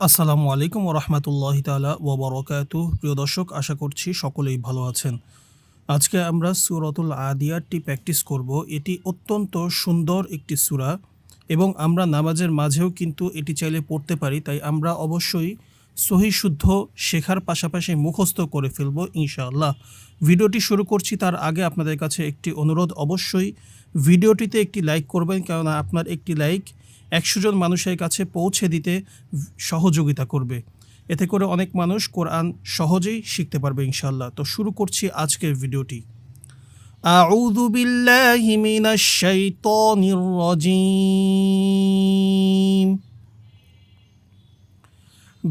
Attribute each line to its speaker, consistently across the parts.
Speaker 1: আসসালামু আলাইকুম ওয়া রাহমাতুল্লাহি তাআলা ওয়া বারাকাতুহু। প্রিয় দর্শক, আশা করছি সকলেই ভালো আছেন। আজকে আমরা সূরাতুল আদিয়াতটি প্র্যাকটিস করব। এটি অত্যন্ত সুন্দর একটি সূরা এবং আমরা নামাজের মাঝেও কিন্তু এটি চাইলে পড়তে পারি। তাই আমরা অবশ্যই সহিহ শুদ্ধ শেখার পাশাপাশি মুখস্থ করে ফেলব ইনশাআল্লাহ। ভিডিওটি শুরু করছি তার আগে আপনাদের কাছে একটি অনুরোধ, অবশ্যই ভিডিওটিতে একটি লাইক করবেন, কেননা আপনার একটি লাইক ১০০ জন মানুষের কাছে পৌঁছে দিতে সহযোগিতা করবে। এতে করে অনেক মানুষ কোরআন সহজেই শিখতে পারবে ইনশাআল্লাহ। তো শুরু করছি আজকের ভিডিওটি। আউযু বিল্লাহি মিনাশ শাইতানির রাজীম।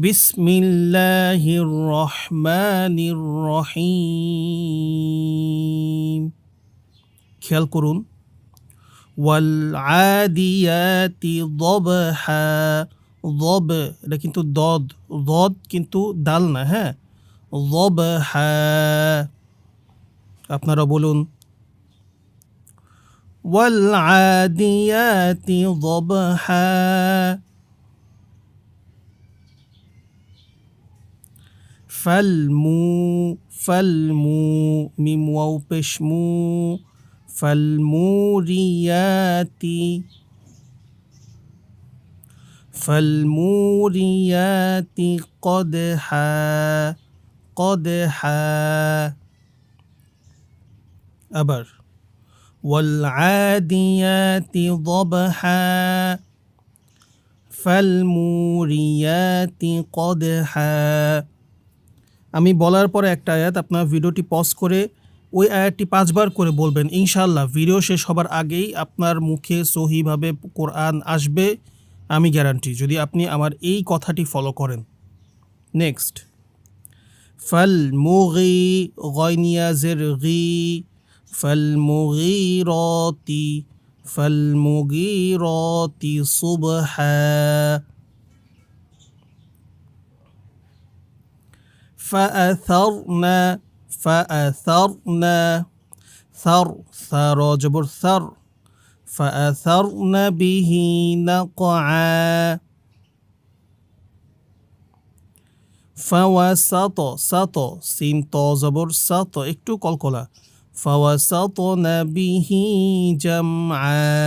Speaker 1: বিসমিল্লাহির রহমানির রহিম। খেয়াল করুন, ওয়াল আদিয়াতি দবহা। দব, এটা কিন্তু দদ, দদ কিন্তু দাল না, হ্যাঁ। দবহা, আপনারা বলুন ওয়াল আদিয়াতি দবহা। ফালমু, ফালমু, মিম ওয়াও পেশ মু। ফালমুরিয়াতি, ফালমুরিয়াতি কদহা, কদহা। আবার ওয়াল আদিয়াতি দবহা, ফালমুরিয়াতি কদহা। আমি বলার পরে একটা আয়াত আপনার ভিডিওটি পজ করে ওই আয়াতটি ৫ বার করে বলবেন ইনশাআল্লাহ। ভিডিও শেষ হবার আগেই আপনার মুখে সহিভাবে কোরআন আসবে, আমি গ্যারান্টি, যদি আপনি আমার এই কথাটি ফলো করেন। নেক্সট, ফাল মুগি, গয়নিয়াজের গি, ফাল মুগিরতি, ফাল মুগিরতি সুবহা। فأثرنا، فأثرنا، ثر، ثر جبر ثر، فأثرن به نقعا। فوسط، سط، سين تو জবর سط, একটু কলকলা। فوسطن به جمعا।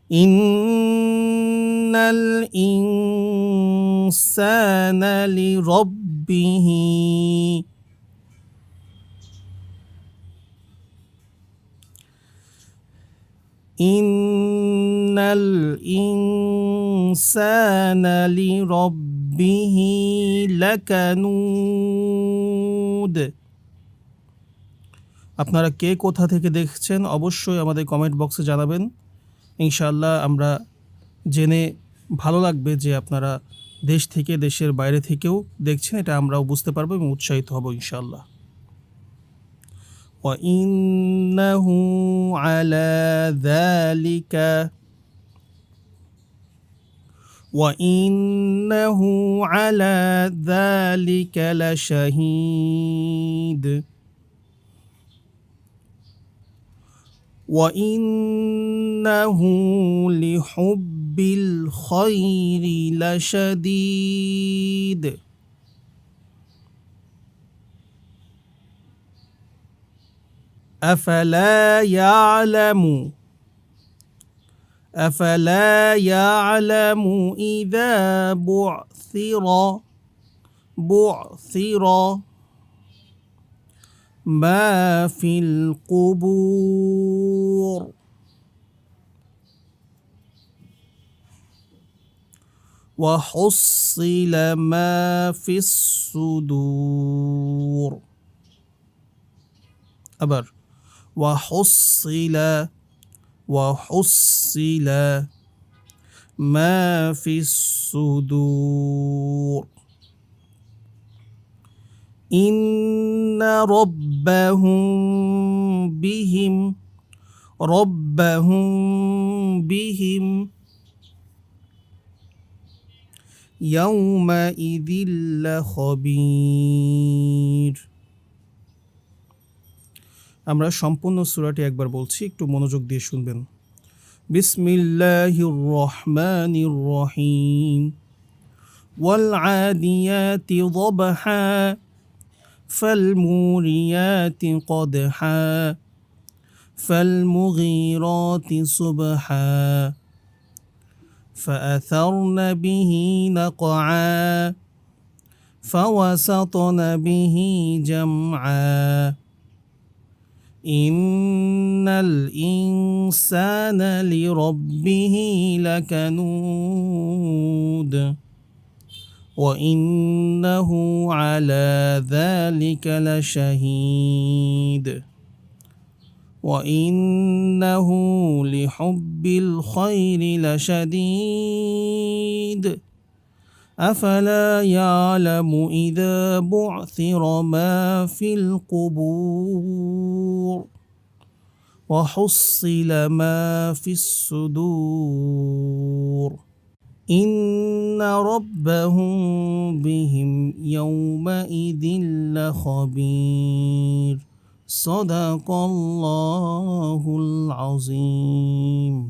Speaker 1: إن الإنسان لربه، إن الإنسان لربه لكنود। আপনারা কে কোথা থেকে দেখছেন অবশ্যই আমাদের কমেন্ট বক্সে জানাবেন। ইনশাআল্লাহ আমরা জেনে ভালো লাগবে যে আপনারা দেশ থেকে, দেশের বাইরে থেকেও দেখছেন, এটা আমরাও বুঝতে পারবো এবং উৎসাহিত হব ইনশাআল্লাহ। وإنه على ذلك، وإنه على ذلك لشهيد، وإنه لحب الخير لشديد। أفلا يعلم، أفلا يعلم إذا بعثر، بعثر ما في القبور، وحصل ما في الصدور। أبر وحصل، وحصل ما في الصدور، إن ربهم بهم، ربهم بهم يومئذ لخبير। আমরা সম্পূর্ণ সূরাটি একবার বলছি, একটু মনোযোগ দিয়ে শুনবেন। بسم الله الرحمن الرحيم والعاديات ضبحا فالموريات قدحا فالمغيرات صبحا فأثرن به نقعا فوسطن به جمعا إن الإنسان لربه لكنود وإنه على ذلك لشهيد وإنه لحب الخير لشديد أفلا يعلم إذا بعثر ما في القبور وحصل ما في الصدور إن ربهم بهم يومئذ لخبير صدق الله العظيم